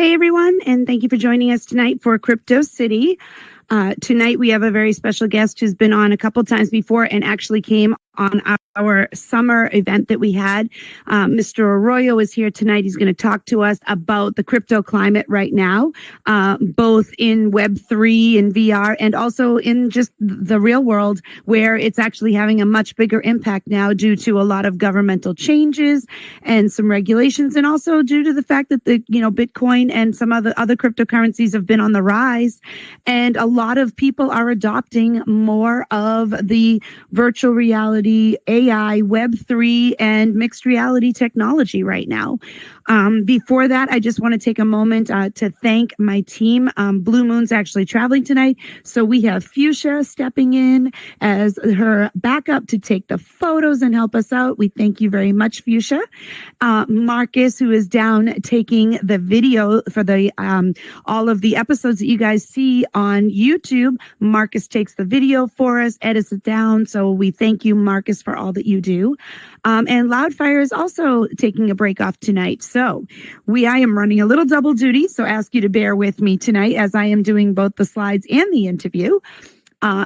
Hey everyone, and thank you for joining us tonight for Crypto City. Tonight we have a very special guest who's been on a couple times before and actually came on our summer event that we had. Mr. Arroyo is here tonight. He's going to talk to us about the crypto climate right now, both in Web3 and VR and also in just the real world, where it's actually having a much bigger impact now due to a lot of governmental changes and some regulations, and also due to the fact that Bitcoin and some other cryptocurrencies have been on the rise, and a lot of people are adopting more of the virtual reality, AI, Web3, and mixed reality technology right now. Before that, I just want to take a moment to thank my team. Blue Moon's actually traveling tonight, so we have Fuchsia stepping in as her backup to take the photos and help us out. We thank you very much, Fuchsia. Marcus, who is down taking the video for the all of the episodes that you guys see on YouTube. Marcus takes the video for us, edits it down, so we thank you, Marcus, for all that you do. And Loudfire is also taking a break off tonight. So I am running a little double duty, so ask you to bear with me tonight as I am doing both the slides and the interview.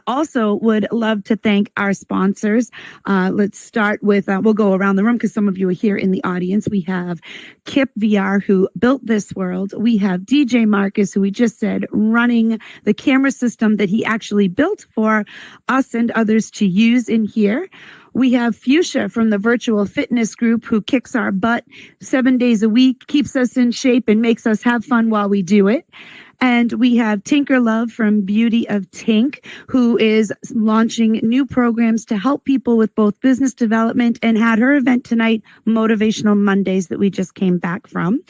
Also would love to thank our sponsors. Let's start with, we'll go around the room because some of you are here in the audience. We have Kip VR, who built this world. We have DJ Marcus, who we just said running the camera system that he actually built for us and others to use in here. We have Fuchsia from the Virtual Fitness Group, who kicks our butt 7 days a week, keeps us in shape, and makes us have fun while we do it. And we have Tinker Love from Beauty of Tink, who is launching new programs to help people with both business development, and had her event tonight, Motivational Mondays, that we just came back from.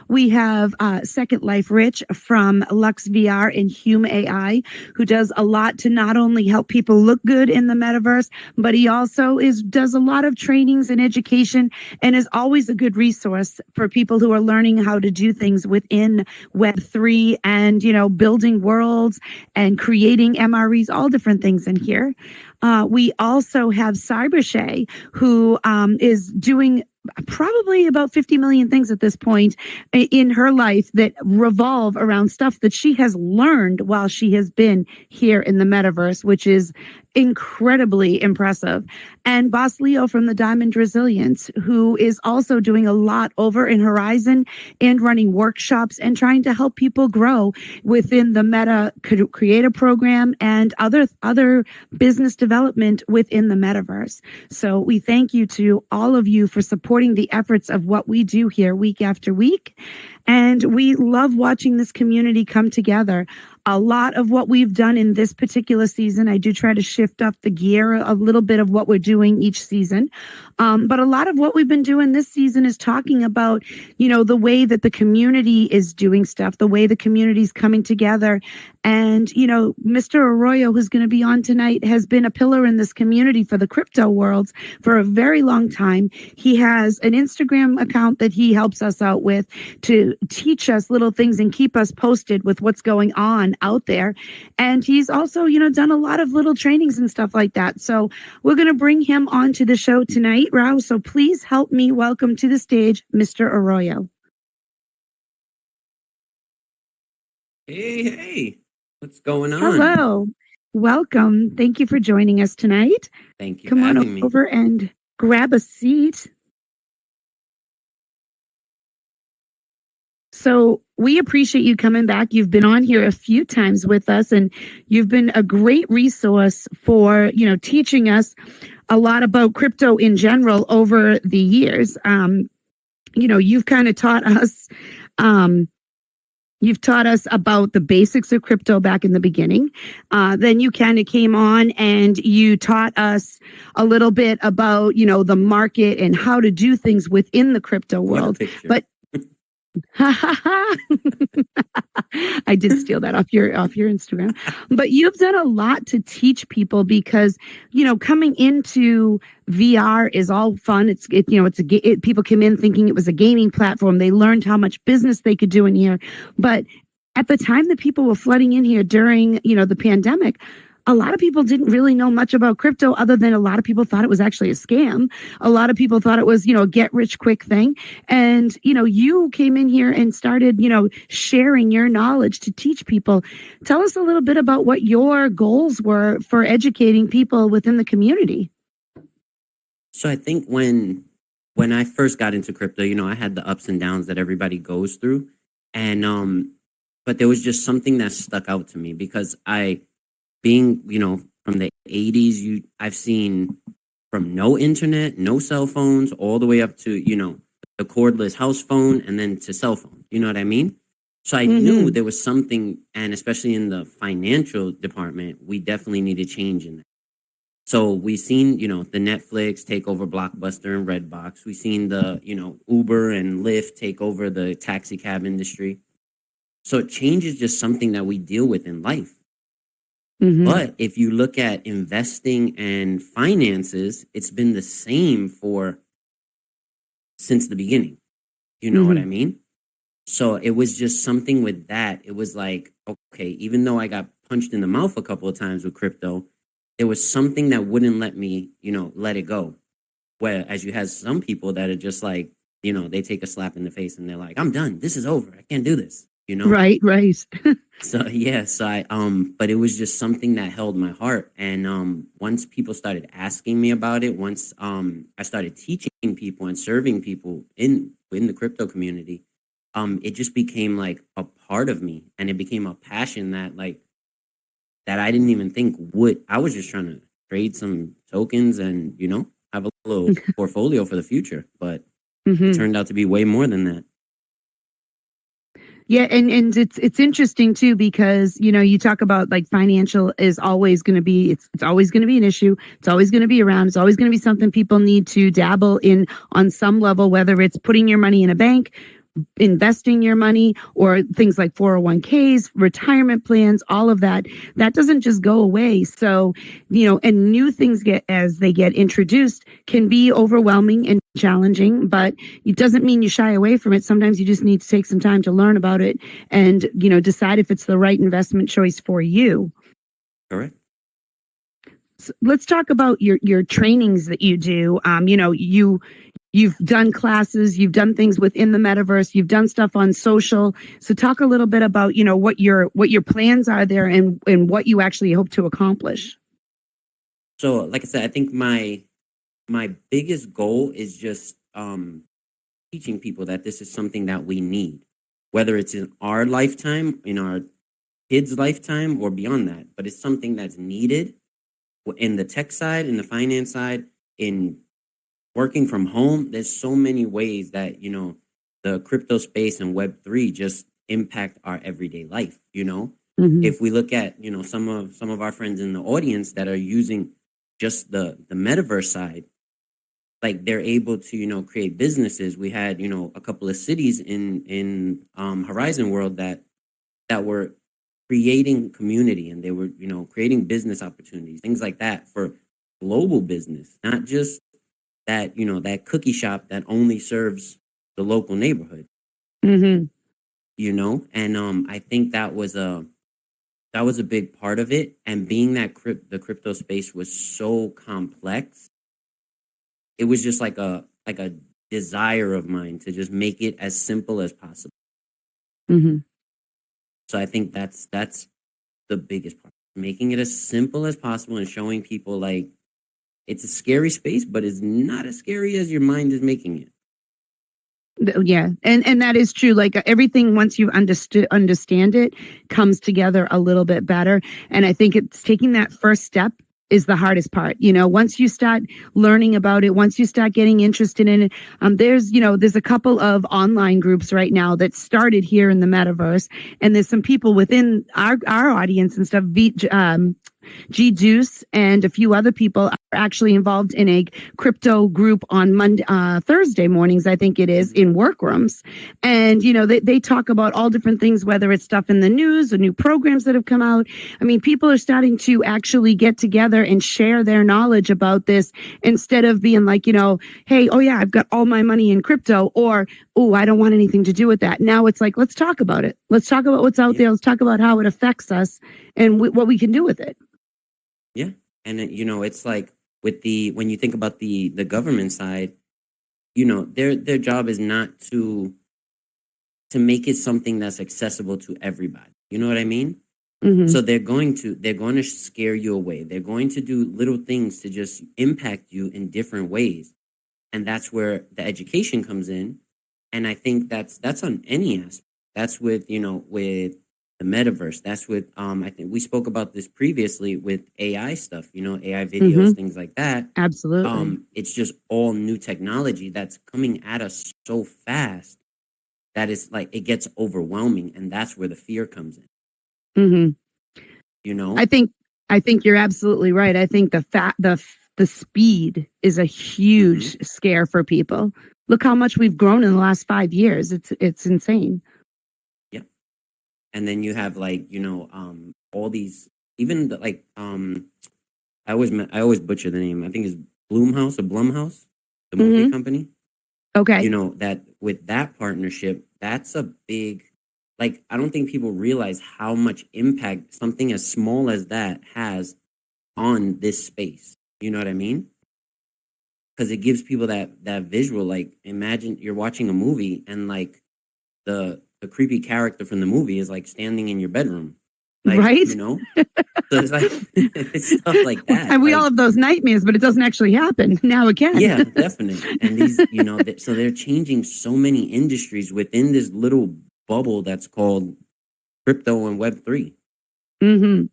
We have Second Life Rich from Lux VR and Hume AI, who does a lot to not only help people look good in the metaverse, but he also does a lot of trainings and education, and is always a good resource for people who are learning how to do things within Web3 and, building worlds and creating MREs, all different things in here. We also have Cybershay, who is doing probably about 50 million things at this point in her life that revolve around stuff that she has learned while she has been here in the metaverse, which is incredibly impressive. And Boss Leo from the Diamond Resilience, who is also doing a lot over in Horizon and running workshops and trying to help people grow within the Meta Creator Program and other business development within the metaverse. So we thank you to all of you for supporting the efforts of what we do here week after week. And we love watching this community come together. A lot of what we've done in this particular season, I do try to shift up the gear a little bit of what we're doing each season. But a lot of what we've been doing this season is talking about, the way that the community is doing stuff, the way the community is coming together. And, Mr. Arroyo, who's going to be on tonight, has been a pillar in this community for the crypto worlds for a very long time. He has an Instagram account that he helps us out with to teach us little things and keep us posted with what's going on out there. And he's also, done a lot of little trainings and stuff like that. So we're going to bring him onto the show tonight, Rao. So please help me welcome to the stage, Mr. Arroyo. Hey, what's going on? Hello, welcome. Thank you for joining us tonight. Thank you. Come on over and grab a seat. So we appreciate you coming back. You've been on here a few times with us, and you've been a great resource for, teaching us a lot about crypto in general over the years. You've kind of taught us, you've taught us about the basics of crypto back in the beginning. Then you kind of came on and you taught us a little bit about, the market and how to do things within the crypto world. But I did steal that off your Instagram. But you've done a lot to teach people because, coming into VR is all fun. People come in thinking it was a gaming platform. They learned how much business they could do in here. But at the time that people were flooding in here during, the pandemic, a lot of people didn't really know much about crypto other than a lot of people thought it was actually a scam. A lot of people thought it was, a get rich quick thing. And, you came in here and started, sharing your knowledge to teach people. Tell us a little bit about what your goals were for educating people within the community. So I think when I first got into crypto, I had the ups and downs that everybody goes through. And but there was just something that stuck out to me because being, from the 80s, I've seen from no internet, no cell phones, all the way up to, the cordless house phone and then to cell phone. You know what I mean? So I knew there was something, and especially in the financial department, we definitely needed change in that. So we've seen, the Netflix take over Blockbuster and Redbox. We've seen the, Uber and Lyft take over the taxi cab industry. So change is just something that we deal with in life. But if you look at investing and finances, it's been the same since the beginning. You know what I mean? So it was just something with that. It was like, okay, even though I got punched in the mouth a couple of times with crypto, there was something that wouldn't let me, let it go. Whereas you have some people that are just like, they take a slap in the face and they're like, I'm done. This is over. I can't do this, Right. So yeah, but it was just something that held my heart. And once people started asking me about it, once I started teaching people and serving people in the crypto community, it just became like a part of me, and it became a passion that I didn't even think would. I was just trying to trade some tokens and have a little portfolio for the future, but it turned out to be way more than that. Yeah, and it's interesting too because you talk about like financial is always going to be it's always going to be an issue. It's always going to be around. It's always going to be something people need to dabble in on some level, whether it's putting your money in a bank, investing your money, or things like 401ks, retirement plans, all of that doesn't just go away. So, and new things as they get introduced can be overwhelming and challenging, but it doesn't mean you shy away from it. Sometimes you just need to take some time to learn about it and, decide if it's the right investment choice for you. Correct. So let's talk about your trainings that you do. You've done classes, you've done things within the metaverse, you've done stuff on social. So talk a little bit about, what your plans are there and what you actually hope to accomplish. So, like I said, I think my biggest goal is just teaching people that this is something that we need, whether it's in our lifetime, in our kids' lifetime, or beyond that. But it's something that's needed in the tech side, in the finance side, in working from home. There's so many ways that the crypto space and Web3 just impact our everyday life. If we look at some of our friends in the audience that are using just the metaverse side, like they're able to create businesses. We had a couple of cities in Horizon World that were creating community, and they were creating business opportunities, things like that for global business, not just that that cookie shop that only serves the local neighborhood. And I think that was a big part of it. And being that the crypto space was so complex, it was just like a desire of mine to just make it as simple as possible. So I think that's the biggest part, making it as simple as possible and showing people like it's a scary space, but it's not as scary as your mind is making it. Yeah, and that is true. Like everything, once you understand it, comes together a little bit better. And I think it's taking that first step is the hardest part. Once you start learning about it, once you start getting interested in it, there's a couple of online groups right now that started here in the metaverse, and there's some people within our audience and stuff. G Juice and a few other people are actually involved in a crypto group on Thursday mornings, I think it is, in workrooms. And, they talk about all different things, whether it's stuff in the news or new programs that have come out. I mean, people are starting to actually get together and share their knowledge about this instead of being like, hey, oh yeah, I've got all my money in crypto, or, oh, I don't want anything to do with that. Now it's like, let's talk about it. Let's talk about what's out there. Let's talk about how it affects us and what we can do with it. Yeah. And it's like with when you think about the government side, their job is not to make it something that's accessible to everybody. You know what I mean? Hmm. So they're going to scare you away. They're going to do little things to just impact you in different ways. And that's where the education comes in. And I think that's on any aspect. That's with the metaverse. That's with I think we spoke about this previously with AI stuff, AI Hmm. videos, things like that. Absolutely. It's just all new technology that's coming at us so fast that it's like it gets overwhelming, and that's where the fear comes in, Hmm. you know? I think I think you're absolutely right. I think the speed is a Mm-hmm. huge scare for people. Look how much we've grown in the last 5 years. It's insane. Yeah. And then you have like, all these even like I always butcher the name. I think it's Blumhouse, the movie Hmm. company. Okay. That with that partnership, that's a big, like, I don't think people realize how much impact something as small as that has on this space. You know what I mean? Because it gives people that visual. Like, imagine you're watching a movie and like the creepy character from the movie is like standing in your bedroom, like, Right? So it's like it's stuff like that. And we all Like, have those nightmares, but it doesn't actually happen. Now it can. yeah, definitely. And these, so they're changing so many industries within this little bubble that's called crypto and Web3. Hmm.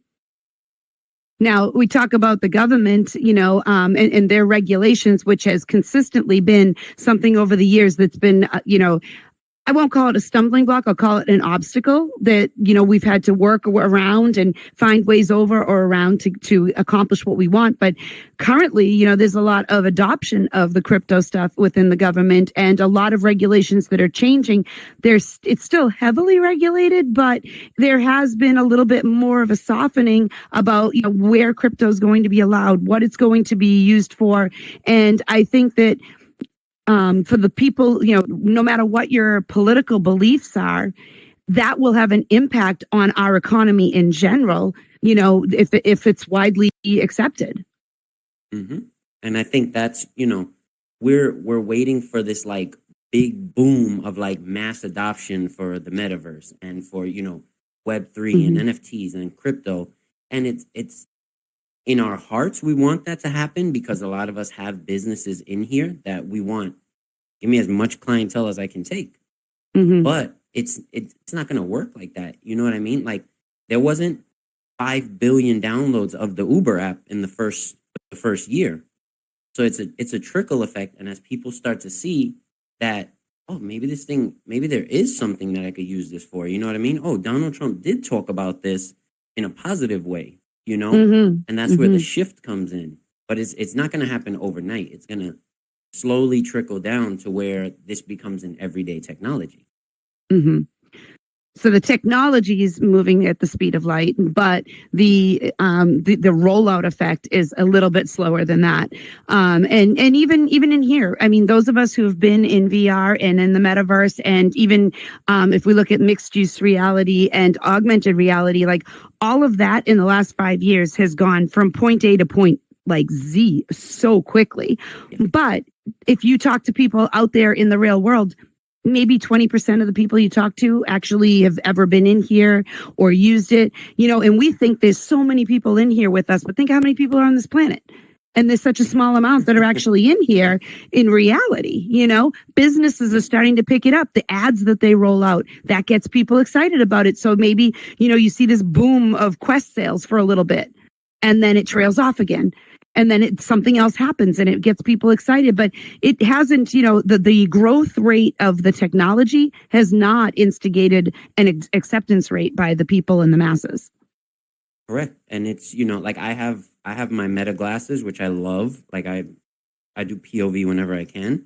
Now we talk about the government, and their regulations, which has consistently been something over the years that's been, I won't call it a stumbling block. I'll call it an obstacle that, we've had to work around and find ways over or around to accomplish what we want. But currently, there's a lot of adoption of the crypto stuff within the government and a lot of regulations that are changing. It's still heavily regulated, but there has been a little bit more of a softening about, where crypto is going to be allowed, what it's going to be used for. And I think that for the people, no matter what your political beliefs are, that will have an impact on our economy in general, if it's widely accepted. hmm And I think that's, we're waiting for this like big boom of like mass adoption for the metaverse and for, Web3 and Hmm. NFTs and crypto. And it's in our hearts, we want that to happen because a lot of us have businesses in here that we want. Give me as much clientele as I can take. Hmm. But it's not going to work like that. You know what I mean? Like, there wasn't 5 billion downloads of the Uber app in the first year. So it's a trickle effect, and as people start to see that, oh, maybe there is something that I could use this for. You know what I mean? Oh, Donald Trump did talk about this in a positive way, Hmm. and that's where the Hmm. shift comes in. But it's not going to happen overnight. It's going to slowly trickle down to where this becomes an everyday technology. Hmm. So the technology is moving at the speed of light, but the rollout effect is a little bit slower than that. And even in here, I mean, those of us who have been in VR and in the metaverse, and even if we look at mixed use reality and augmented reality, like all of that in the last 5 years has gone from point A to point like Z so quickly. Yeah. But if you talk to people out there in the real world, maybe 20% of the people you talk to actually have ever been in here or used it, and we think there's so many people in here with us, but think how many people are on this planet. And there's such a small amount that are actually in here in reality. Businesses are Yeah. starting to pick it up. The ads that they roll out, that gets people excited about it. So maybe, you see this boom of Quest sales for a little bit and then it trails off again. And then something else happens and it gets people excited. But it hasn't, the growth rate of the technology has not instigated an acceptance rate by the people and the masses. Correct. And it's, like I have my meta glasses, which I love. Like, I do POV whenever I can,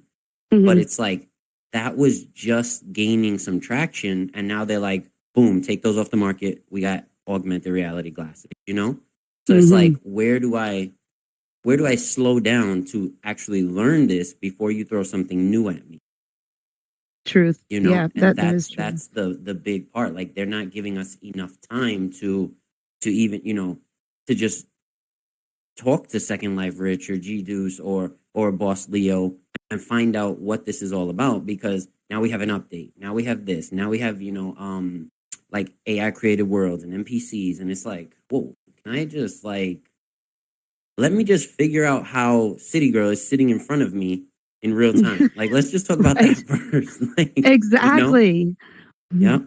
but Hmm. it's like that was just gaining some traction, and now they're like, boom, take those off the market. We got augmented reality glasses. So it's like, Hmm. where do I slow down to actually learn this before you throw something new at me? Truth. Yeah, And that that's is true. that's the big part. Like, they're not giving us enough time to even, to just talk to Second Life Rich or G Deuce or Boss Leo and find out what this is all about, because now we have an update. Now we have this. Now we have, like AI created worlds and NPCs. And it's like, whoa, can I just like, let me just figure out how CityGirl is sitting in front of me in real time. Like, let's just talk about that first. Like, Exactly. Yeah.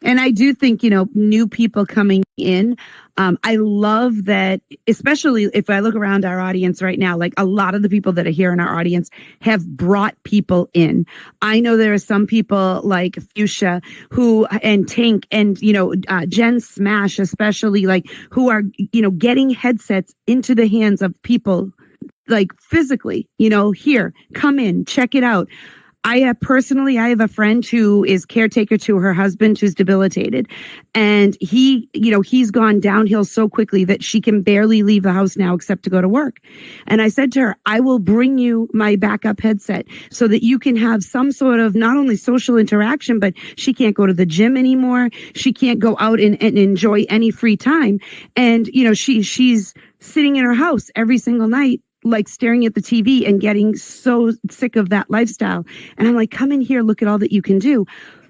And I do think, new people coming in, I love that, especially if I look around our audience right now, like a lot of the people that are here in our audience have brought people in. I know there are some people like Fuchsia and Tank and, Jen Smash, especially, like, who are, getting headsets into the hands of people, like physically, here, come in, check it out. I have a friend who is caretaker to her husband who's debilitated, and he's gone downhill so quickly that she can barely leave the house now except to go to work. And I said to her, I will bring you my backup headset so that you can have some sort of not only social interaction, but she can't go to the gym anymore. She can't go out and enjoy any free time. And, she's sitting in her house every single night, like staring at the TV and getting so sick of that lifestyle. And I'm like, come in here, look at all that you can do.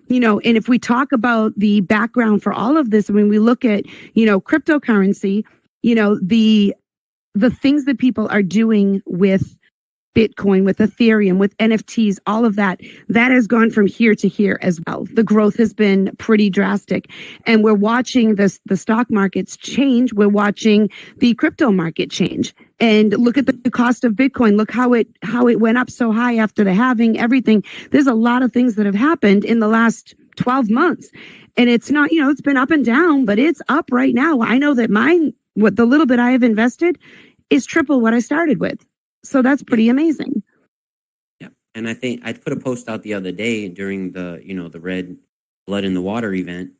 And if we talk about the background for all of this, I mean, we look at, cryptocurrency, the things that people are doing with Bitcoin, with Ethereum, with NFTs, all of that has gone from here to here as well. The growth has been pretty drastic. And we're watching the stock markets change. We're watching the crypto market change. And look at the cost of Bitcoin. Look how it went up so high after the halving, everything. There's a lot of things that have happened in the last 12 months. And it's not, it's been up and down, but it's up right now. I know that the little bit I have invested is triple what I started with. So that's pretty amazing. Yeah. And I think I put a post out the other day during the, the Red Blood in the Water event.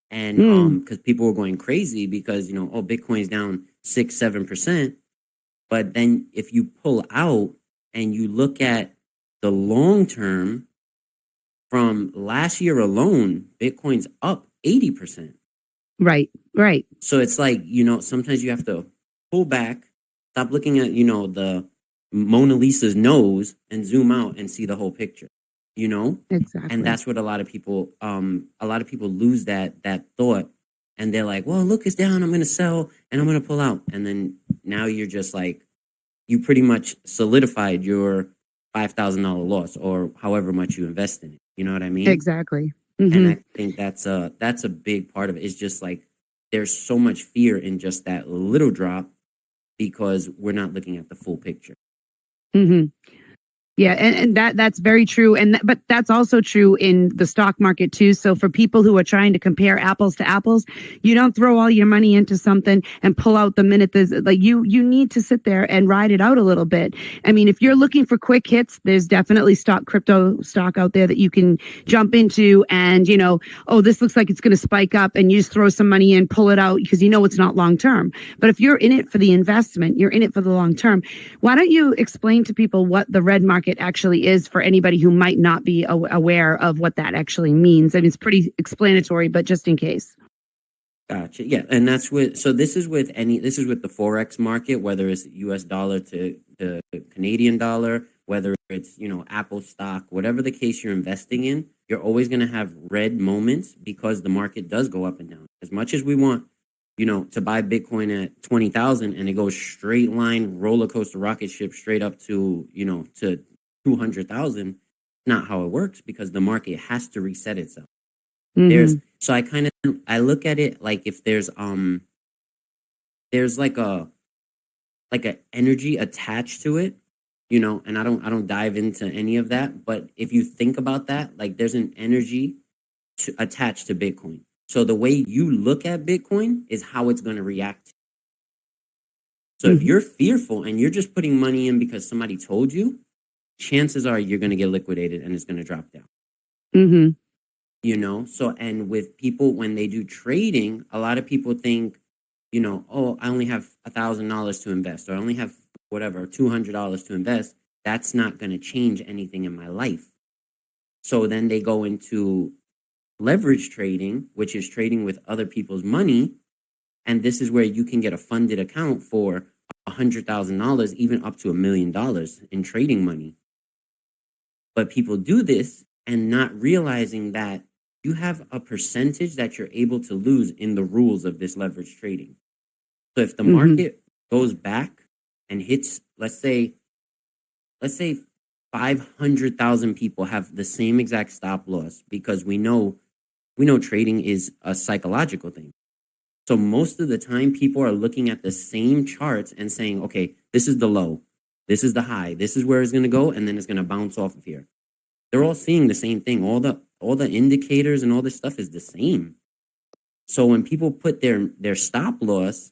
And because people were going crazy because, Bitcoin's down 6-7%. But then if you pull out and you look at the long term, from last year alone, Bitcoin's up 80%. Right. So it's like, sometimes you have to pull back, stop looking at, the Mona Lisa's nose and zoom out and see the whole picture, Exactly. And that's what a lot of people lose that thought, and they're like, well, look, it's down, I'm going to sell and I'm going to pull out. And then now you're just like, you pretty much solidified your $5,000 loss or however much you invest in it. You know what I mean? Exactly. And I think that's a big part of it. It's just like, there's so much fear in just that little drop because we're not looking at the full picture. Yeah, and that's very true, but that's also true in the stock market too. So for people who are trying to compare apples to apples, you don't throw all your money into something and pull out the minute there's like you need to sit there and ride it out a little bit. I mean, if you're looking for quick hits, there's definitely crypto stock out there that you can jump into and this looks like it's going to spike up, and you just throw some money in, pull it out because it's not long term. But if you're in it for the investment, you're in it for the long term. Why don't you explain to people what the red market actually is for anybody who might not be aware of what that actually means? And it's pretty explanatory, but just in case. Gotcha. Yeah, and this is with the Forex market, whether it's US dollar to the Canadian dollar, whether it's, Apple stock, whatever the case you're investing in, you're always going to have red moments because the market does go up and down. As much as we want, to buy Bitcoin at 20,000 and it goes straight line roller coaster rocket ship straight up to, to 200,000, not how it works because the market has to reset itself. So I look at it like if there's like a energy attached to it, and I don't dive into any of that, but if you think about that, like there's an energy attached to Bitcoin. So the way you look at Bitcoin is how it's going to react. So if you're fearful and you're just putting money in because somebody told you, chances are you're going to get liquidated and it's going to drop down. So, and with people, when they do trading, a lot of people think, oh, I only have $1,000 to invest, or I only have whatever, $200 to invest. That's not going to change anything in my life. So then they go into leverage trading, which is trading with other people's money. And this is where you can get a funded account for $100,000, even up to $1 million in trading money. But people do this and not realizing that you have a percentage that you're able to lose in the rules of this leverage trading. So if the market goes back and hits, let's say 500,000 people have the same exact stop loss, because we know trading is a psychological thing. So most of the time people are looking at the same charts and saying, okay, this is the low, this is the high, this is where it's going to go, and then it's going to bounce off of here. They're all seeing the same thing. All the indicators and all this stuff is the same. So when people put their stop loss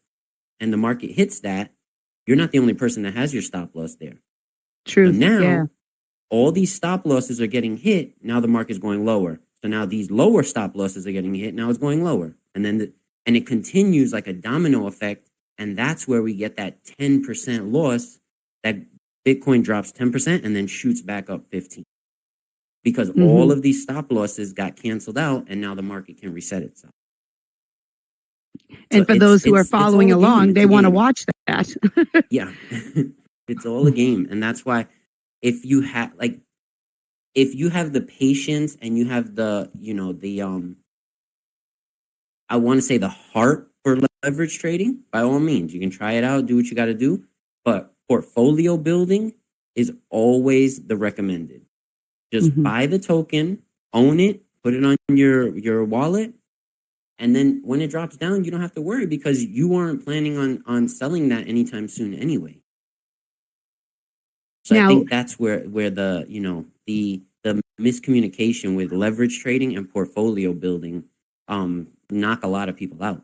and the market hits that, you're not the only person that has your stop loss there. True. So now all these stop losses are getting hit. Now the market's going lower. So now these lower stop losses are getting hit. Now it's going lower. And then and it continues like a domino effect. And that's where we get that 10% loss, that Bitcoin drops 10% and then shoots back up 15%. Because all of these stop losses got canceled out and now the market can reset itself. And so for those who are following along, they want to watch that. Yeah, it's all a game. And that's why if you have the patience and you have the, I want to say the heart for leverage trading, by all means, you can try it out, do what you got to do. But portfolio building is always the recommended. Just buy the token, own it, put it on your wallet. And then when it drops down, you don't have to worry because you weren't planning on selling that anytime soon anyway. So now, I think that's where the miscommunication with leverage trading and portfolio building knock a lot of people out.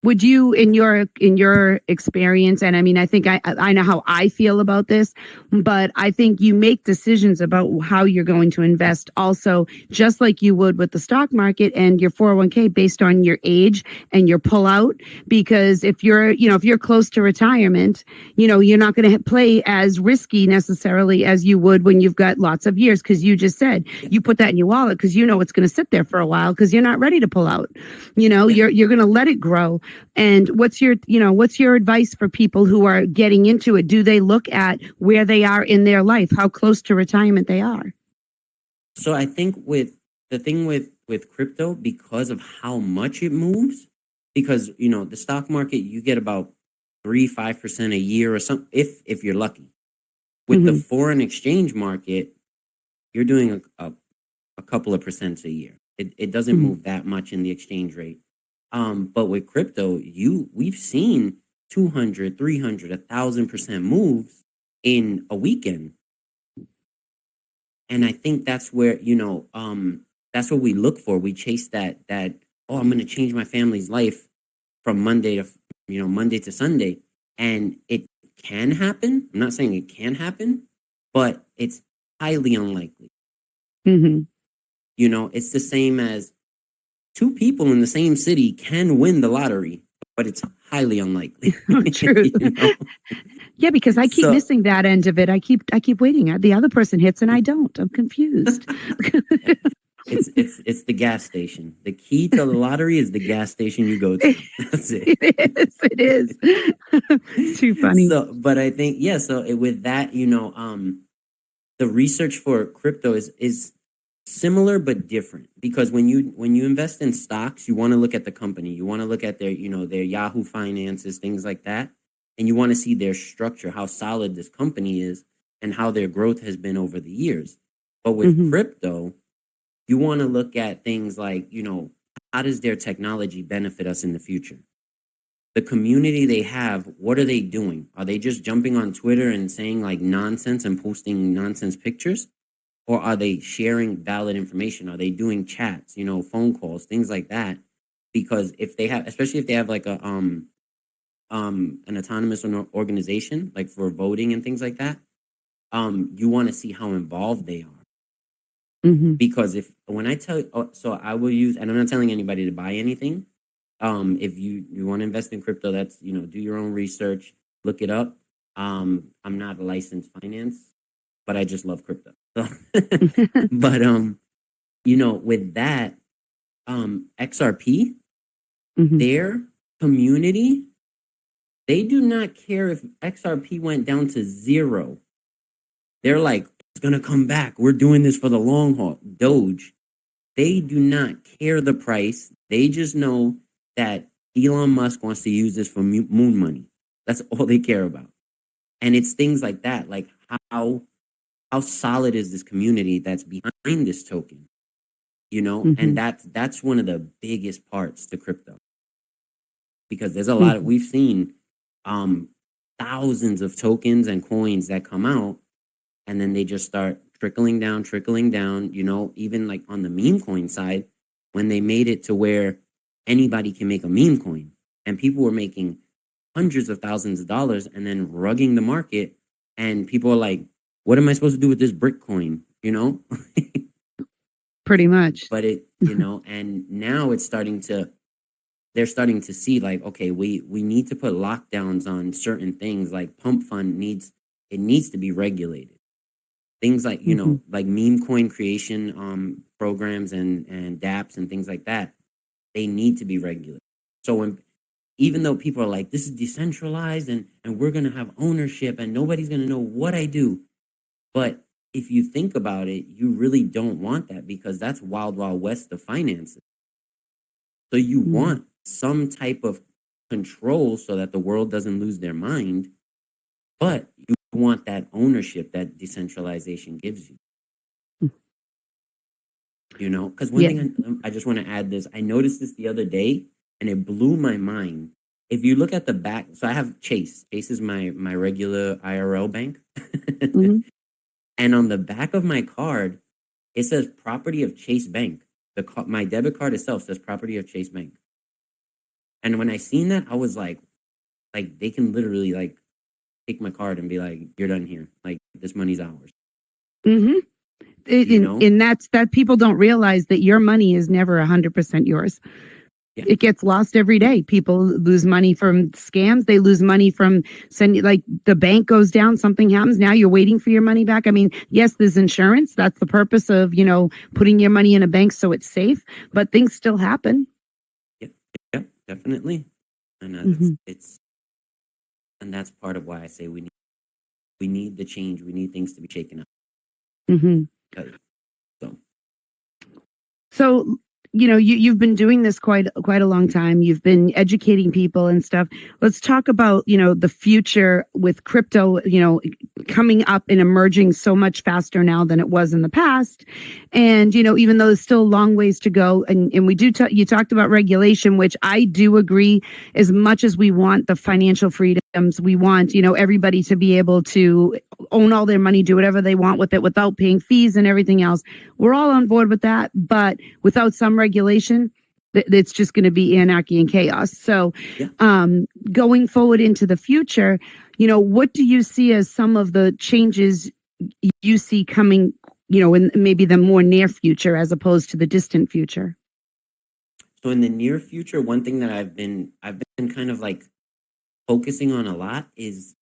Would you, in your experience, and I mean, I think I know how I feel about this, but I think you make decisions about how you're going to invest also, just like you would with the stock market and your 401k based on your age and your pullout. Because if you're close to retirement, you're not going to play as risky necessarily as you would when you've got lots of years. Because you just said you put that in your wallet because it's going to sit there for a while because you're not ready to pull out. You're going to let it grow. And what's your advice for people who are getting into it? Do they look at where they are in their life, how close to retirement they are? So I think with crypto, because of how much it moves, because the stock market, you get about 3-5% a year or something if you're lucky. With the foreign exchange market, you're doing a couple of percents a year. It doesn't move that much in the exchange rate. But with crypto, we've seen 200, 300, 1,000% moves in a weekend. And I think that's where, that's what we look for. We chase that, oh, I'm going to change my family's life from Monday to Sunday. And it can happen. I'm not saying it can happen, but it's highly unlikely. It's the same as two people in the same city can win the lottery, but it's highly unlikely. True. Yeah, because I keep missing that end of it. I keep waiting. The other person hits and I don't. I'm confused. It's the gas station. The key to the lottery is the gas station you go to. That's it. It is. It's too funny. But I think So with that, the research for crypto is similar but different, because when you invest in stocks, you want to look at the company, you want to look at their their Yahoo finances, things like that, and you want to see their structure, how solid this company is and how their growth has been over the years. But with crypto, you want to look at things like, how does their technology benefit us in the future? The community they have, what are they doing? Are they just jumping on Twitter and saying like nonsense and posting nonsense pictures? Or are they sharing valid information? Are they doing chats, phone calls, things like that? Because especially if they have like an autonomous organization, like for voting and things like that, you want to see how involved they are. Because when I tell you, so I will use, and I'm not telling anybody to buy anything. If you want to invest in crypto, that's, do your own research, look it up. I'm not a licensed finance, but I just love crypto. So but with that, XRP, their community, They do not care if XRP went down to zero. They're like, it's going to come back. We're doing this for the long haul. Doge, they do not care the price. They just know that Elon Musk wants to use this for moon money. That's all they care about. And it's things like that, like how solid is this community that's behind this token, you know? Mm-hmm. And that's one of the biggest parts to crypto. Because there's a lot of, Mm-hmm. we've seen thousands of tokens and coins that come out, and then they just start trickling down, you know, even like on the meme coin side, when they made it to where anybody can make a meme coin, and people were making hundreds of thousands of dollars and then rugging the market, and people are like, what am I supposed to do with this brick coin, you know? Pretty much. But it, you know, and now it's they're starting to see like, okay, we need to put lockdowns on certain things, like pump fund needs to be regulated. Things like, you know, like meme coin creation programs and dApps and things like that, they need to be regulated. So when, even though people are like, this is decentralized and we're going to have ownership and nobody's going to know what I do. But if you think about it, you really don't want that, because that's wild, wild west of finances. So you want some type of control so that the world doesn't lose their mind, but you want that ownership that decentralization gives you. You know, because one thing I just want to add this. I noticed this the other day, and it blew my mind. If you look at the back, so I have Chase. Chase is my regular IRL bank, and on the back of my card, it says property of Chase Bank. My debit card itself says property of Chase Bank. And when I seen that, I was like they can literally like take my card and be like, "You're done here. Like this money's ours." Mm-hmm. You know? And that people don't realize that your money is never 100% yours. Yeah. It gets lost every day. People lose money from scams. They lose money from sending, like the bank goes down, something happens. Now you're waiting for your money back. I mean, yes, there's insurance. That's the purpose of, you know, putting your money in a bank so it's safe, but things still happen. Yeah, definitely. And and that's part of why I say we need the change. We need things to be shaken up. So So, you know, you've been doing this quite a long time. You've been educating people and stuff. Let's talk about, you know, the future with crypto, you know, coming up and emerging so much faster now than it was in the past. And, you know, even though there's still a long ways to go, and we do you talked about regulation, which I do agree. As much as we want the financial freedoms, we want, you know, everybody to be able to own all their money, do whatever they want with it without paying fees and everything else. We're all on board with that, but without some regulation, it's just going to be anarchy and chaos. So, going forward into the future, you know, what do you see as some of the changes you see coming, you know, in maybe the more near future as opposed to the distant future? So in the near future, one thing that I've been kind of like focusing on a lot is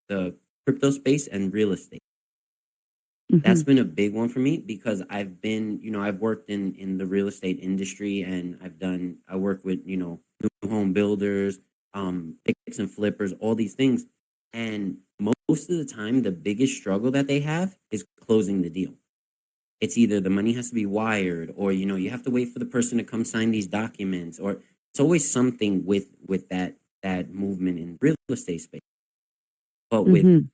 the crypto space and real estate. That's been a big one for me, because I've been, you know, I've worked in the real estate industry, and I work with, you know, new home builders, fix and flippers, all these things. And most of the time, the biggest struggle that they have is closing the deal. It's either the money has to be wired, or, you know, you have to wait for the person to come sign these documents, or it's always something with that movement in real estate space. But with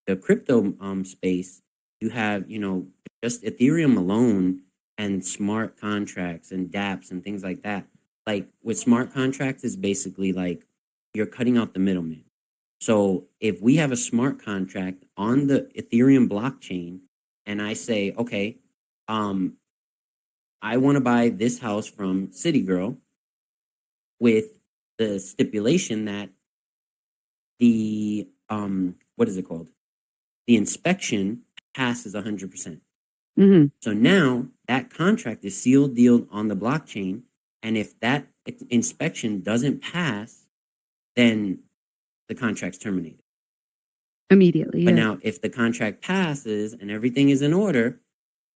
the crypto space, you have, you know, just Ethereum alone and smart contracts and dApps and things like that. Like with smart contracts is basically like you're cutting out the middleman. So if we have a smart contract on the Ethereum blockchain, and I say, okay, I want to buy this house from CityGirl with the stipulation that the what is it called? The inspection passes 100%. So now that contract is sealed, dealed on the blockchain, and if that inspection doesn't pass, then the contract's terminated Immediately. But Yeah. now, if the contract passes and everything is in order,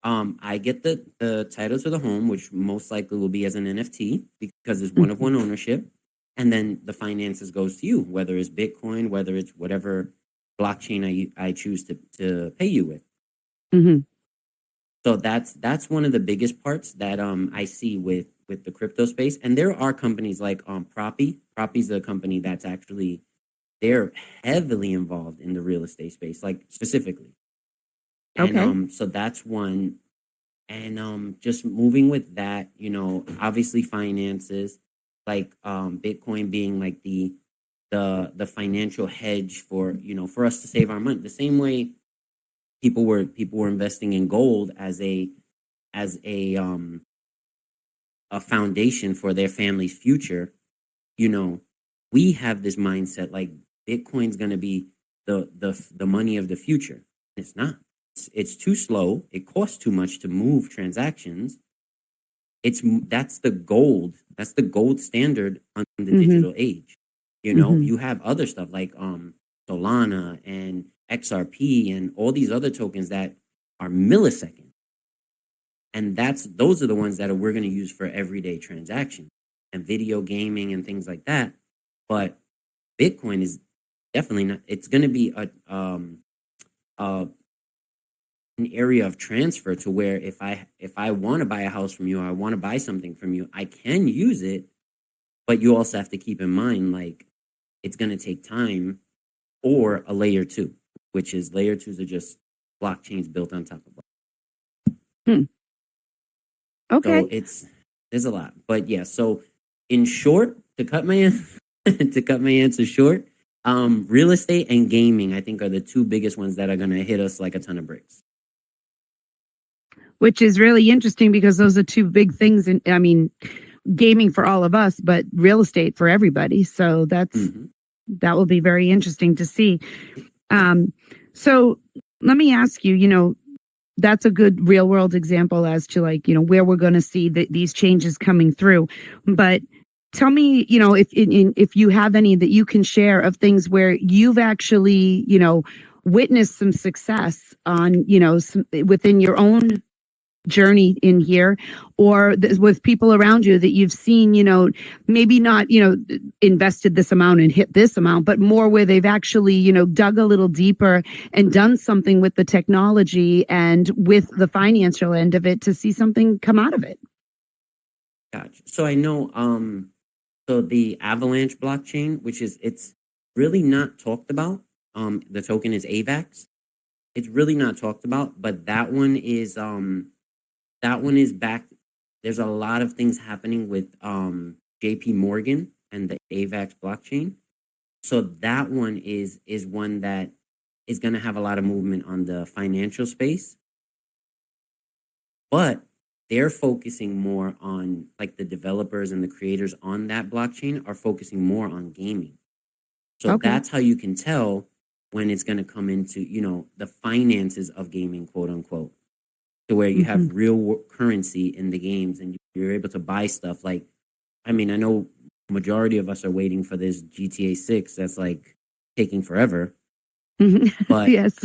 I get the title to the home, which most likely will be as an NFT, because it's one of one ownership. and then the finances goes to you, whether it's Bitcoin, whether it's whatever blockchain I choose to pay you with. Hmm. So that's one of the biggest parts that I see with the crypto space. And there are companies like Proppy. Proppy's a company that's actually, they're heavily involved in the real estate space, like specifically. And Okay. so that's one. And just moving with that, obviously finances, like Bitcoin being like the financial hedge for, for us to save our money. The same way people were investing in gold as a foundation for their family's future. you know we have this mindset like Bitcoin's going to be the money of the future. It's not. It's too slow. It costs too much to move transactions. That's the gold standard on the Hmm. digital age. Hmm. You have other stuff like Solana and XRP and all these other tokens that are millisecond, and those are the ones that we're going to use for everyday transactions and video gaming and things like that. But Bitcoin is definitely not. It's going to be a an area of transfer to where if I want to buy a house from you, or I want to buy something from you, I can use it. But you also have to keep in mind, like, it's going to take time, or a layer two, which is layer twos are just blockchains built on top of blockchains. Hmm. So Okay. there's a lot. But yeah, so in short, to cut my to cut my answer short, real estate and gaming, I think, are the two biggest ones that are going to hit us like a ton of bricks. Which is really interesting because those are two big things. And I mean, gaming for all of us, but real estate for everybody. So Mm-hmm. that will be very interesting to see. Um, so let me ask you, that's a good real world example as to, like, where we're going to see these changes coming through. But tell me, if you have any that you can share of things where you've actually, witnessed some success on, within your own journey in here, or with people around you that you've seen, maybe not, invested this amount and hit this amount, but more where they've actually, dug a little deeper and done something with the technology and with the financial end of it to see something come out of it. Gotcha. So I know, so the Avalanche blockchain, which is, it's really not talked about. The token is AVAX. It's really not talked about, but that one is back. There's a lot of things happening with JP Morgan and the AVAX blockchain. So that one is one that is going to have a lot of movement on the financial space, but they're focusing more on, like, the developers and the creators on that blockchain are focusing more on gaming. So Okay. that's how you can tell when it's going to come into, the finances of gaming, quote unquote, to where you Hmm. have real currency in the games and you're able to buy stuff. Like, I mean, I know majority of us are waiting for this GTA 6 that's like taking forever, Hmm. but Yes.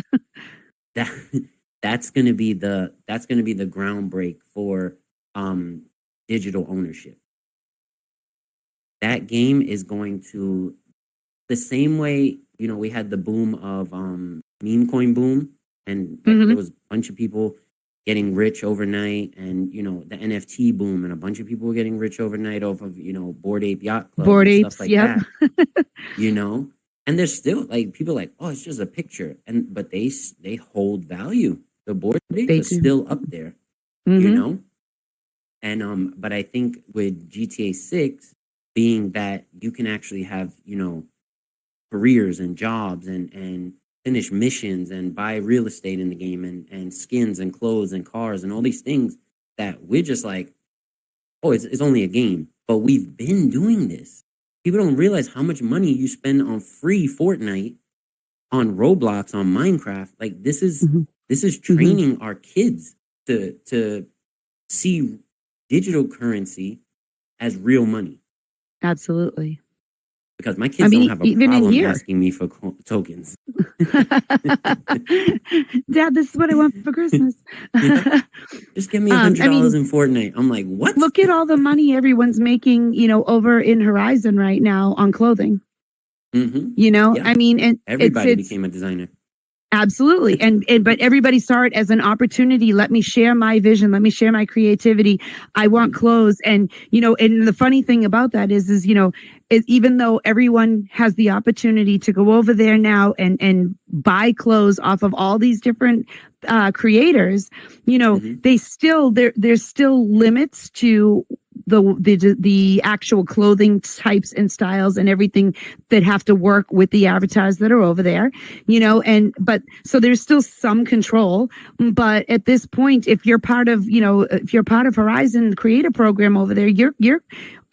that that's going to be the ground break for digital ownership. That game is going to, the same way, we had the boom of meme coin boom, and like Hmm. there was a bunch of people getting rich overnight, and the NFT boom, and a bunch of people were getting rich overnight off of Bored Ape Yacht Club Board and stuff apes. like Yep. that. you know and there's still, like, people like, oh, it's just a picture, but they hold value. The Bored Apes They are do. still up there. you Hmm. know and but I think with GTA 6 being that you can actually have careers and jobs, and finish missions and buy real estate in the game, and skins and clothes and cars and all these things, that we're just like, oh, it's only a game. But we've been doing this. People don't realize how much money you spend on free Fortnite, on Roblox, on Minecraft. Like, Hmm. this is Hmm. training our kids to see digital currency as real money. Absolutely. because my I kids don't mean, have a even in problem here. asking me for tokens. Dad, this is what I want for Christmas. Yeah, just give me I $100 mean, in Fortnite. I'm like, what? look at all the money everyone's making, over in Horizon right now on clothing. Yeah, I mean, and everybody it's became a designer. absolutely. And but everybody saw it as an opportunity. Let me share my vision. Let me share my creativity. I want clothes. And, and the funny thing about that is, even though everyone has the opportunity to go over there now and buy clothes off of all these different creators, they still, there's still limits to the actual clothing types and styles and everything that have to work with the avatars that are over there, but so there's still some control. But at this point, if you're part of Horizon Creator Program over there, you're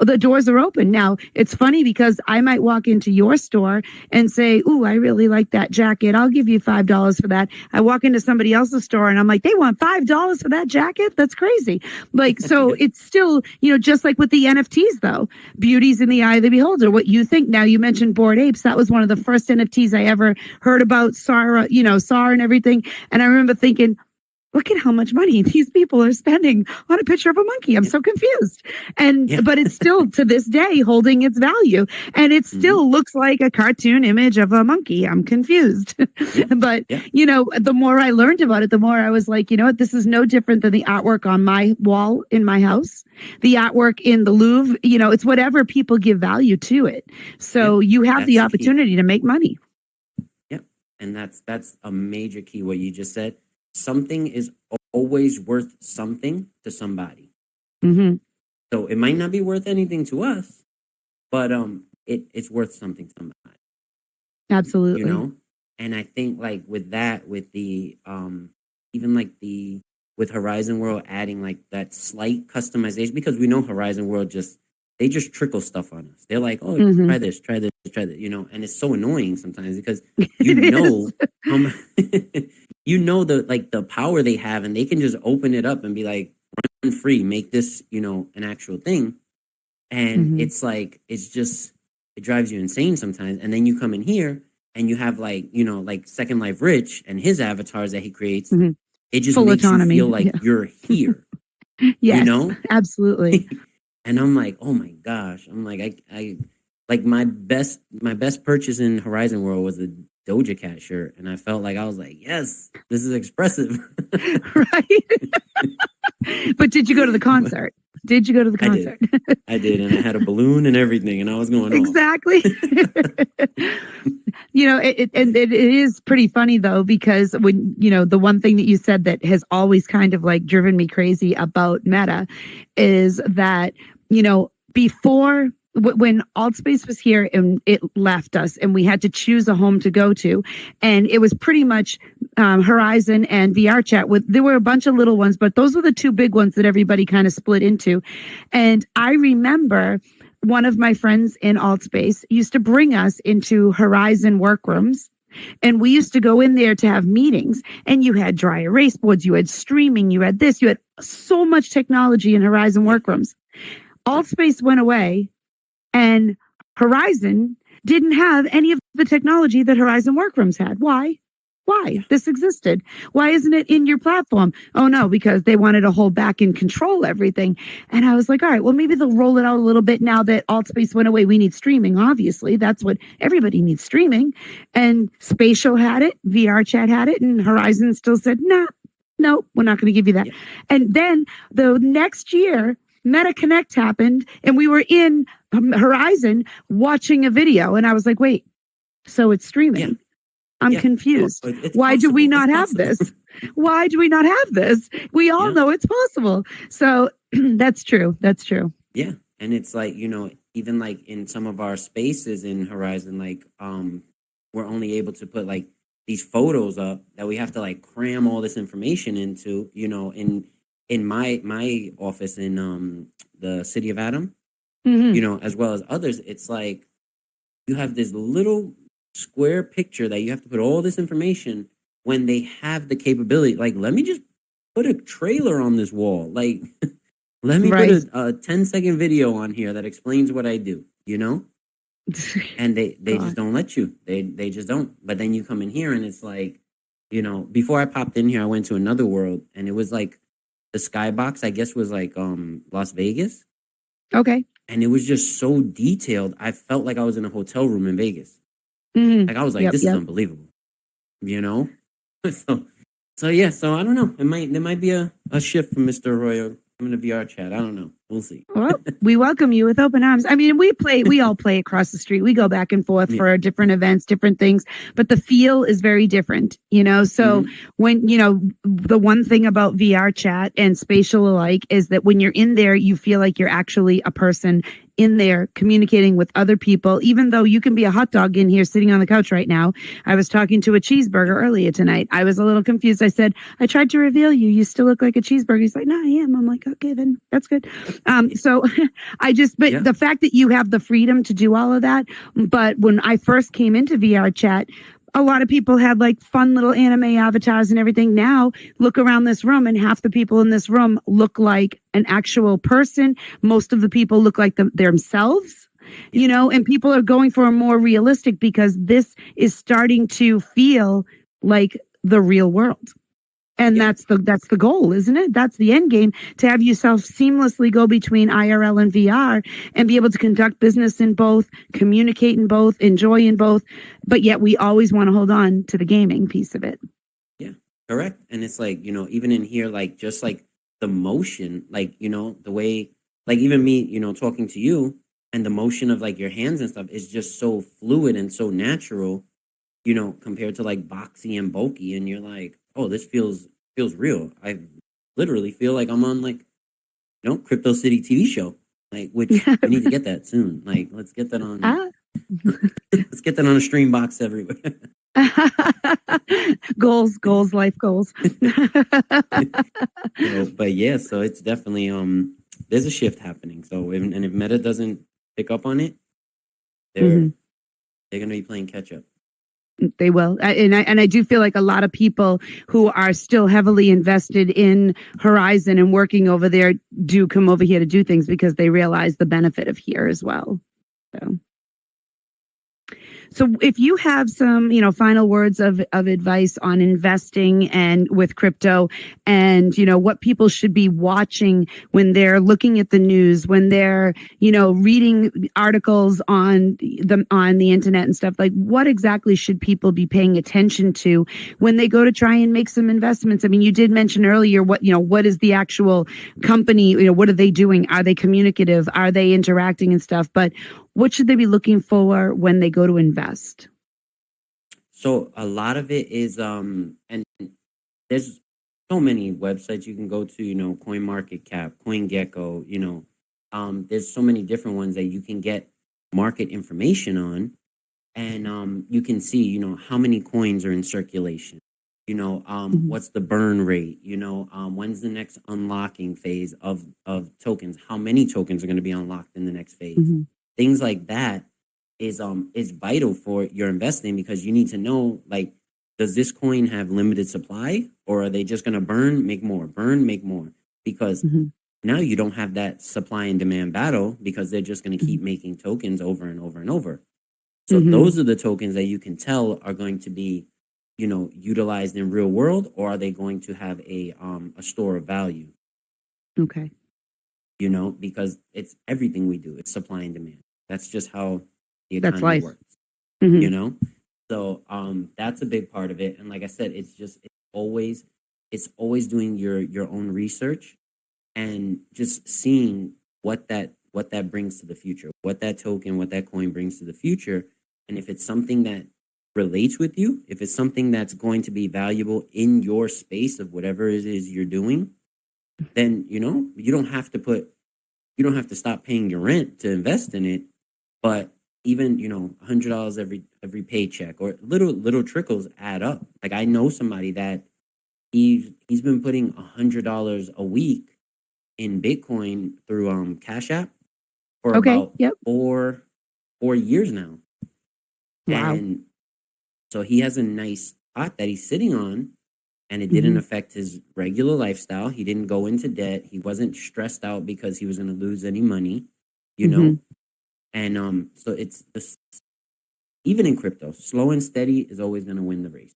the doors are open. Now, it's funny because I might walk into your store and say, "Ooh, I really like that jacket. I'll give you $5 for that." I walk into somebody else's store and I'm like, "They want $5 for that jacket? That's crazy." Like, so it's still, just like with the NFTs though, beauty's in the eye of the beholder. What you think now, you mentioned Bored Apes. That was one of the first NFTs I ever heard about, saw and everything. And I remember thinking, look at how much money these people are spending on a picture of a monkey. I'm so confused. But it's still to this day holding its value. And it still looks like a cartoon image of a monkey. I'm confused. But, the more I learned about it, the more I was like, you know what, this is no different than the artwork on my wall in my house, the artwork in the Louvre, it's whatever people give value to it. So you have the opportunity to make money. Yep. And that's a major key, what you just said. Something is always worth something to somebody. So it might not be worth anything to us, but it's worth something to somebody. Absolutely. And I think like with that, with the even like with Horizon World adding like that slight customization, because we know Horizon World they just trickle stuff on us. They're like, oh, try this, try this, try that, and it's so annoying sometimes because the power they have, and they can just open it up and be like, run free, make this, an actual thing. And it's like, it drives you insane sometimes. And then you come in here and you have like, like Second Life Rich and his avatars that he creates. It just full makes autonomy. You feel like you're here. Yes, absolutely. And I'm like, oh my gosh. I'm like, I like my best purchase in Horizon World was a Doja Cat shirt, and I felt like I was like, yes, this is expressive. Right. But did you go to the concert? Did you go to the concert? I did, and I had a balloon and everything, and I was going exactly. It is pretty funny though, because when the one thing that you said that has always kind of like driven me crazy about Meta is that before when Altspace was here and it left us and we had to choose a home to go to, and it was pretty much Horizon and VR chat. There were a bunch of little ones, but those were the two big ones that everybody kind of split into. And I remember one of my friends in Altspace used to bring us into Horizon workrooms. And we used to go in there to have meetings, and you had dry erase boards, you had streaming, you had this, you had so much technology in Horizon workrooms. Altspace went away, and Horizon didn't have any of the technology that Horizon workrooms had. Why? This existed. Why isn't it in your platform? Oh no, because they wanted to hold back and control everything. And I was like, all right, well, maybe they'll roll it out a little bit now that Altspace went away. We need streaming, obviously. That's what everybody needs, streaming. And Spatial had it, VR Chat had it, and Horizon still said, no, we're not going to give you that. Yeah. And then the next year, Meta Connect happened, and we were in Horizon watching a video, and I was like, wait, so it's streaming. Yeah. I'm confused. Why do we not have this? Why do we not have this? We all know it's possible. So that's true. That's true. Yeah. And it's like, even like in some of our spaces in Horizon, like we're only able to put like these photos up that we have to like cram all this information into, in my office in the city of Adam, as well as others. It's like you have this little square picture that you have to put all this information when they have the capability. Like, let me just put a trailer on this wall. Like, let me put a 10-second video on here that explains what I do, and they just God. don't let you. They just don't. But then you come in here and it's like, before I popped in here, I went to another world, and it was like the skybox, I guess, was like Las Vegas, Okay. and it was just so detailed. I felt like I was in a hotel room in Vegas. Hmm. Like I was like, Yep. this is Yep. unbelievable, you know. so yeah, so I don't know. There might be a shift from Mr. Arroyo coming to VR chat. I don't know. We'll see. Well, we welcome you with open arms. I mean, we all play across the street. We go back and forth Yeah. for different events, different things, but the feel is very different, you know? So Mm-hmm. when, the one thing about VR chat and spatial alike is that when you're in there, you feel like you're actually a person in there communicating with other people, even though you can be a hot dog in here sitting on the couch right now. I was talking to a cheeseburger earlier tonight. I was a little confused. I said, I tried to reveal you. You still look like a cheeseburger. He's like, no, I am. I'm like, okay, then that's good. So but Yeah. the fact that you have the freedom to do all of that. But when I first came into VR chat, a lot of people had like fun little anime avatars and everything. Now look around this room, and half the people in this room look like an actual person. Most of the people look like themselves, Yeah. and people are going for a more realistic, because this is starting to feel like the real world. And Yeah. that's the goal, isn't it? That's the end game, to have yourself seamlessly go between IRL and VR and be able to conduct business in both, communicate in both, enjoy in both, but yet we always want to hold on to the gaming piece of it. Yeah, correct. And it's like, even in here, like just like the motion, like, the way, like even me, talking to you, and the motion of like your hands and stuff is just so fluid and so natural, compared to like boxy and bulky. And you're like, oh, this feels real. I literally feel like I'm on like, Crypto City TV show, like, which we need to get that soon. Like, let's get that on, Ah. let's get that on a stream box everywhere. Goals, life goals. But yeah, so it's definitely there's a shift happening. So if Meta doesn't pick up on it, they're Mhm. they're gonna be playing catch up. They will. And I do feel like a lot of people who are still heavily invested in Horizon and working over there do come over here to do things because they realize the benefit of here as well. So if you have some, final words of advice on investing and with crypto, and, what people should be watching when they're looking at the news, when they're, reading articles on the internet and stuff, like what exactly should people be paying attention to when they go to try and make some investments? I mean, you did mention earlier what is the actual company, what are they doing? Are they communicative? Are they interacting and stuff? But what should they be looking for when they go to invest? So a lot of it is and there's so many websites you can go to, Coin Market Cap, Coin Gecko, there's so many different ones that you can get market information on, and you can see, how many coins are in circulation. Mhm. What's the burn rate? When's the next unlocking phase of tokens? How many tokens are going to be unlocked in the next phase? Mhm. Things like that is vital for your investing, because you need to know, like, does this coin have limited supply, or are they just going to burn, make more? Because Mhm. now you don't have that supply and demand battle, because they're just going to keep Mhm. making tokens over and over and over. So Mhm. those are the tokens that you can tell are going to be, utilized in real world, or are they going to have a store of value? Okay. Because it's everything we do. It's supply and demand. That's just how the That's economy life. works. You Mhm. know, so that's a big part of it. And like I said, it's always doing your own research, and just seeing what that brings to the future, what that token, what that coin brings to the future. And if it's something that relates with you, if it's something that's going to be valuable in your space of whatever it is you're doing, then you don't have to stop paying your rent to invest in it. But even, $100 every paycheck, or little trickles add up. Like, I know somebody that he's been putting $100 a week in Bitcoin through Cash App for Okay. about Yep. 4 years now. Wow. And so he has a nice pot that he's sitting on, and it didn't Mhm. affect his regular lifestyle. He didn't go into debt. He wasn't stressed out because he was going to lose any money, you know. Mhm. And so it's this, even in crypto, slow and steady is always going to win the race.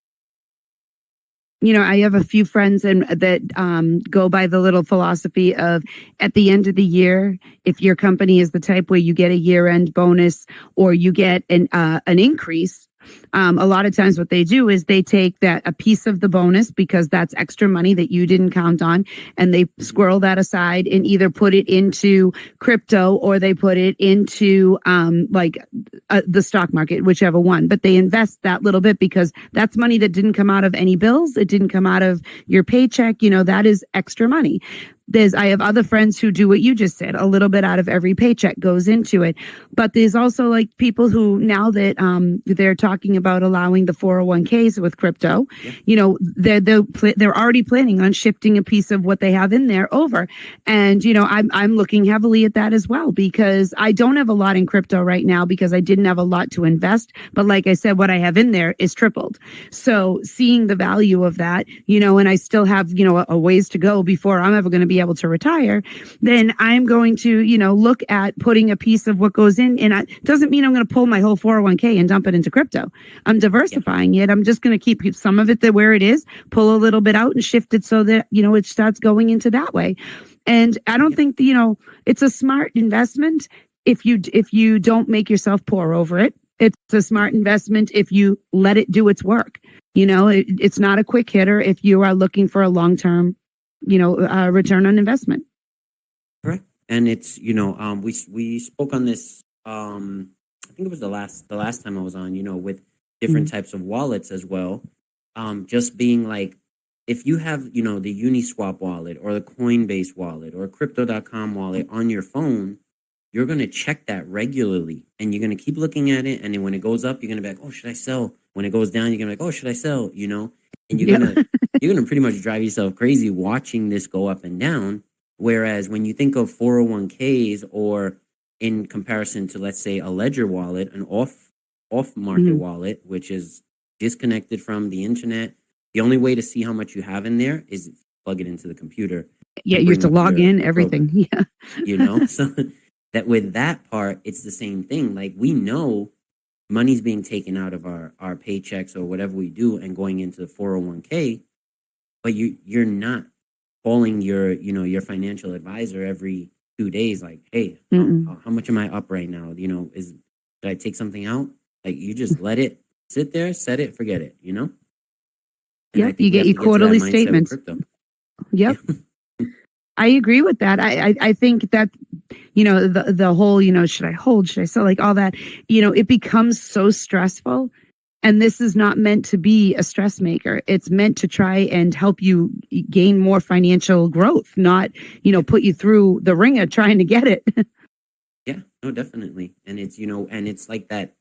I have a few friends that go by the little philosophy of at the end of the year, if your company is the type where you get a year-end bonus or you get an increase, a lot of times what they do is they take a piece of the bonus because that's extra money that you didn't count on, and they squirrel that aside and either put it into crypto or they put it into the stock market, whichever one. But they invest that little bit because that's money that didn't come out of any bills. It didn't come out of your paycheck. That is extra money. I have other friends who do what you just said. A little bit out of every paycheck goes into it. But there's also like people who, now that they're talking about allowing the 401ks with crypto, they're already planning on shifting a piece of what they have in there over. And, I'm looking heavily at that as well, because I don't have a lot in crypto right now because I didn't have a lot to invest. But like I said, what I have in there is tripled. So seeing the value of that, and I still have, a ways to go before I'm ever going to be able to retire, then I'm going to, look at putting a piece of what goes in. And it doesn't mean I'm going to pull my whole 401k and dump it into crypto. I'm diversifying it. I'm just going to keep some of it where it is, pull a little bit out and shift it so that, it starts going into that way. And I don't think, it's a smart investment if you don't make yourself poor over it. It's a smart investment if you let it do its work. It's not a quick hitter if you are looking for a long-term, return on investment. Correct. And it's, we spoke on this, I think it was the last time I was on, with different types of wallets as well. Just being like, if you have, the Uniswap wallet or the Coinbase wallet or crypto.com wallet on your phone, you're going to check that regularly and you're going to keep looking at it. And then when it goes up, you're going to be like, oh, should I sell? When it goes down, you're going to be like, oh, should I sell? And you're going to pretty much drive yourself crazy watching this go up and down. Whereas when you think of 401ks, or in comparison to, let's say, a Ledger wallet, an off-market wallet, which is disconnected from the internet, the only way to see how much you have in there is plug it into the computer. Yeah, you have to log in, everything. Program. Yeah. So that with that part, it's the same thing. Like, we know money's being taken out of our paychecks or whatever we do and going into the 401k, but you're not calling your financial advisor every 2 days like, hey, how much am I up right now? Should I take something out? Like, you just let it sit there, set it, forget it, Yeah, you get your quarterly statements. Yep. I agree with that. I think that, the whole, should I hold, should I sell, like all that, it becomes so stressful. And this is not meant to be a stress maker. It's meant to try and help you gain more financial growth, not, put you through the ringer trying to get it. Yeah, no, definitely. And it's, and it's like that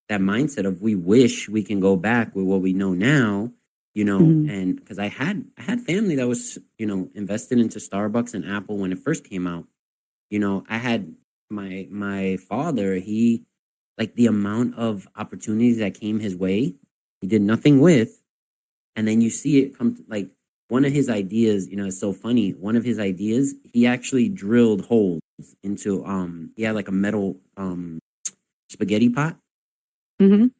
mindset of, we wish we can go back with what we know now. And because I had family that was, invested into Starbucks and Apple when it first came out. I had my father, he, like, the amount of opportunities that came his way, he did nothing with. And then you see it come to, like, one of his ideas, it's so funny. One of his ideas, he actually drilled holes into, he had like a metal spaghetti pot. And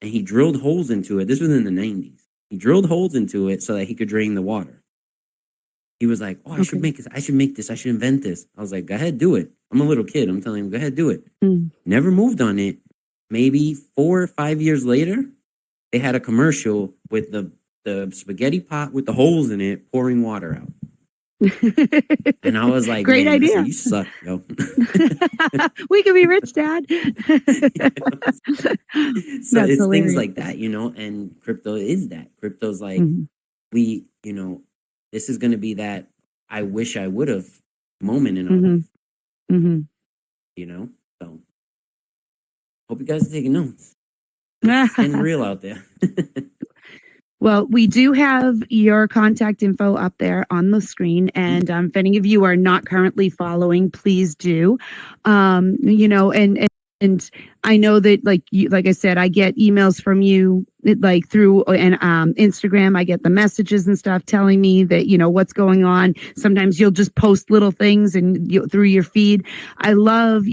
he drilled holes into it. This was in the 90s. He drilled holes into it so that he could drain the water. He was like, oh, I should make this. I should make this. I should invent this. I was like, go ahead, do it. I'm a little kid. I'm telling him, go ahead, do it. Never moved on it. Maybe 4 or 5 years later, they had a commercial with the spaghetti pot with the holes in it pouring water out. And I was like, great idea. You suck, yo. We can be rich, Dad. So it's hilarious. Things like that, and crypto is that. Crypto's like, we, this is going to be that I wish I would have moment in our life. So hope you guys are taking notes. It's getting real out there. Well, we do have your contact info up there on the screen. And if any of you are not currently following, please do. And I know that, like I said, I get emails from you, like through Instagram. I get the messages and stuff telling me that, what's going on. Sometimes you'll just post little things and through your feed. I love,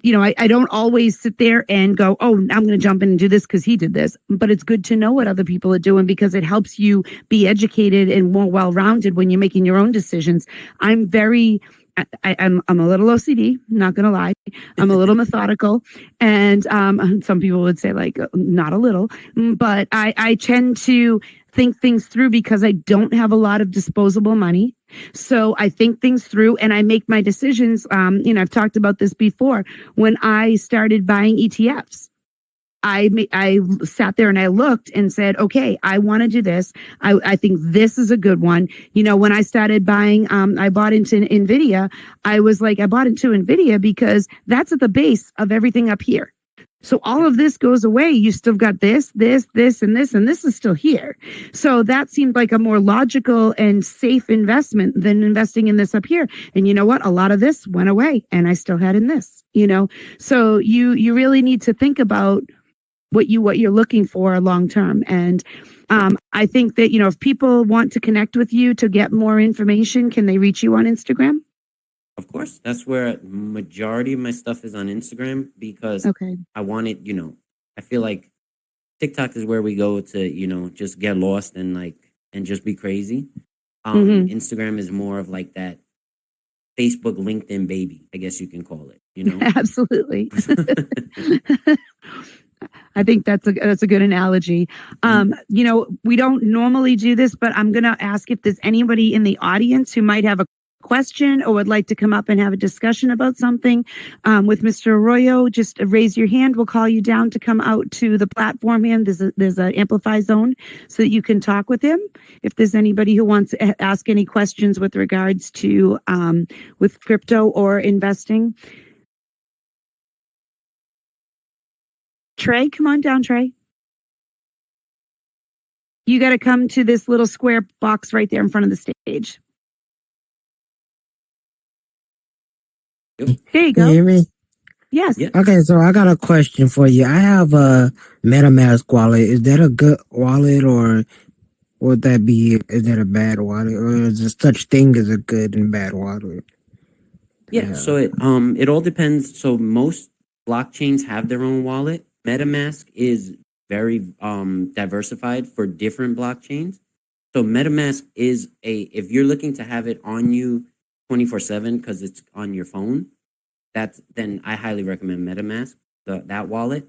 I don't always sit there and go, oh, I'm going to jump in and do this because he did this. But it's good to know what other people are doing because it helps you be educated and more well-rounded when you're making your own decisions. I'm very, I'm a little OCD, not going to lie. I'm a little methodical. And some people would say like, not a little, but I tend to think things through because I don't have a lot of disposable money. So I think things through and I make my decisions. I've talked about this before. When I started buying ETFs, I sat there and I looked and said, okay, I want to do this. I think this is a good one. When I started buying, I bought into NVIDIA. I was like, I bought into NVIDIA because that's at the base of everything up here. So all of this goes away. You still got this, and this is still here. So that seemed like a more logical and safe investment than investing in this up here. And you know what? A lot of this went away and I still had in this, So you really need to think about what you're looking for long term. And I think that, if people want to connect with you to get more information, can they reach you on Instagram? Of course, that's where majority of my stuff is on Instagram because Okay. I want it, I feel like TikTok is where we go to, just get lost and just be crazy. Instagram is more of like that Facebook, LinkedIn baby, I guess you can call it, Absolutely. I think that's a good analogy. We don't normally do this, but I'm going to ask if there's anybody in the audience who might have a question or would like to come up and have a discussion about something with Mr. Arroyo. Just raise your hand. We'll call you down to come out to the platform here. There's an amplify zone so that you can talk with him. If there's anybody who wants to ask any questions with regards to with crypto or investing. Trey, come on down, Trey. You got to come to this little square box right there in front of the stage. There you go. Can you hear me? Yes. Yeah. Okay, so I got a question for you. I have a MetaMask wallet. Is that a good wallet or would that be, is that a bad wallet? Or is there such thing as a good and bad wallet? Yeah, so it all depends. So most blockchains have their own wallet. MetaMask is very diversified for different blockchains. So MetaMask is if you're looking to have it on you 24/7 because it's on your phone, then I highly recommend MetaMask, that wallet.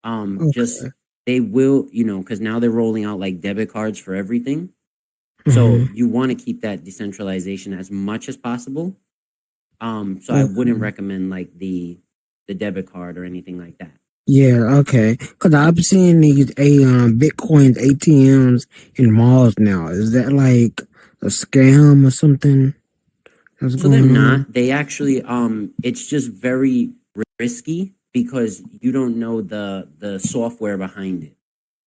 Okay. Just they will, because now they're rolling out like debit cards for everything. So you want to keep that decentralization as much as possible. So I wouldn't recommend like the debit card or anything like that. Yeah, okay. Because I've seen these Bitcoin ATMs in malls now. Is that like a scam or something? So they're not. They actually, it's just very risky because you don't know the software behind it.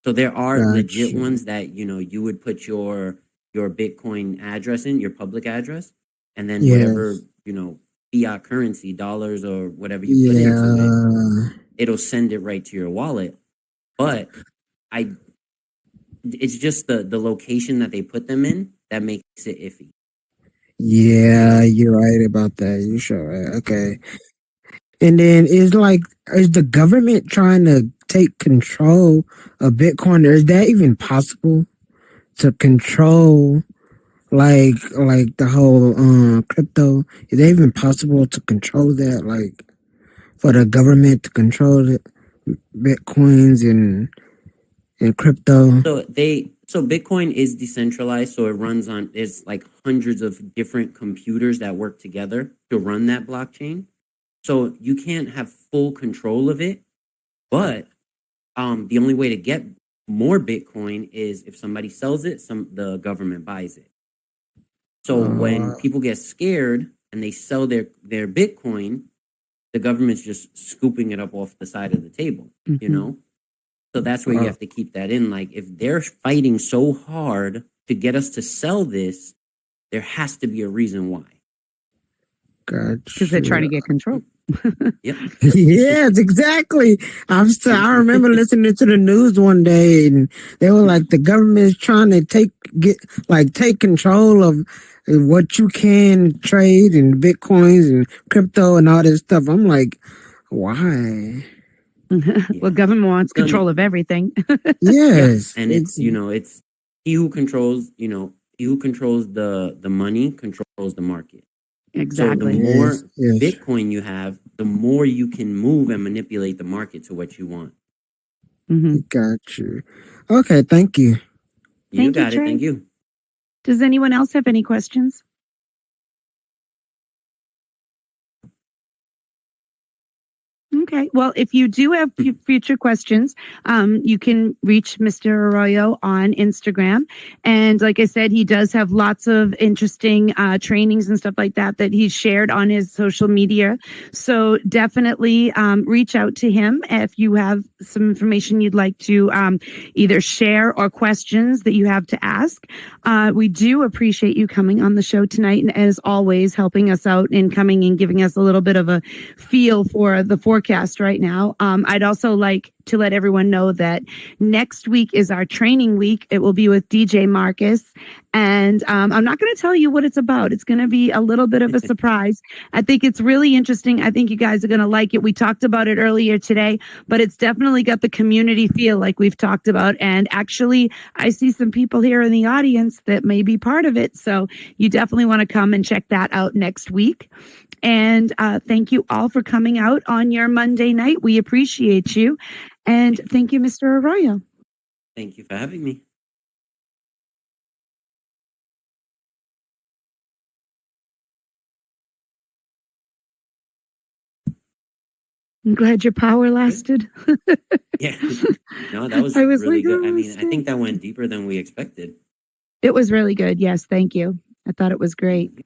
So there are legit ones that you would put your Bitcoin address in, your public address, and then whatever fiat currency, dollars or whatever you put into it, it'll send it right to your wallet. But it's just the location that they put them in that makes it iffy. Yeah, you're right about that. You're sure right. Okay. And then is the government trying to take control of Bitcoin? Is that even possible to control like the whole crypto? Is it even possible to control that? Like for the government to control the Bitcoins and crypto? So Bitcoin is decentralized, so it runs on it's like hundreds of different computers that work together to run that blockchain. So you can't have full control of it, but the only way to get more Bitcoin is if somebody sells it, the government buys it. So when people get scared and they sell their Bitcoin, the government's just scooping it up off the side of the table, So that's where you have to keep that in. Like if they're fighting so hard to get us to sell this, there has to be a reason why. Gotcha. Because they're trying to get control. Yep. Yes, exactly. I remember listening to the news one day, and they were like, the government is trying to take control of what you can trade in Bitcoins and crypto and all this stuff. I'm like, Why? Well, government wants control of everything. Yes. And it's it's he who controls, he who controls the money controls the market. So the Exactly. more Yes. Bitcoin you have, the more you can move and manipulate the market to what you want. Got you. Okay, thank you. You Thank you, got it. Trey. Thank you. Does anyone else have any questions? Okay. Well, if you do have future questions, you can reach Mr. Arroyo on Instagram. And like I said, he does have lots of interesting trainings and stuff like that that he's shared on his social media. So definitely reach out to him if you have some information you'd like to either share or questions that you have to ask. We do appreciate you coming on the show tonight, and as always, helping us out and coming and giving us a little bit of a feel for the forecast right now. I'd also like to let everyone know that next week is our training week. It will be with DJ Marcus. And I'm not going to tell you what it's about. It's going to be a little bit of a surprise. I think it's really interesting. I think you guys are going to like it. We talked about it earlier today, but it's definitely got the community feel like we've talked about. And actually, I see some people here in the audience that may be part of it. So you definitely want to come and check that out next week. And thank you all for coming out on your Monday night. We appreciate you. And thank you, Mr. Arroyo. Thank you for having me. I'm glad your power lasted. Yeah. No, that was I was really like, good. oh, I mean, I think that went deeper than we expected. It was really good. Yes, thank you. I thought it was great.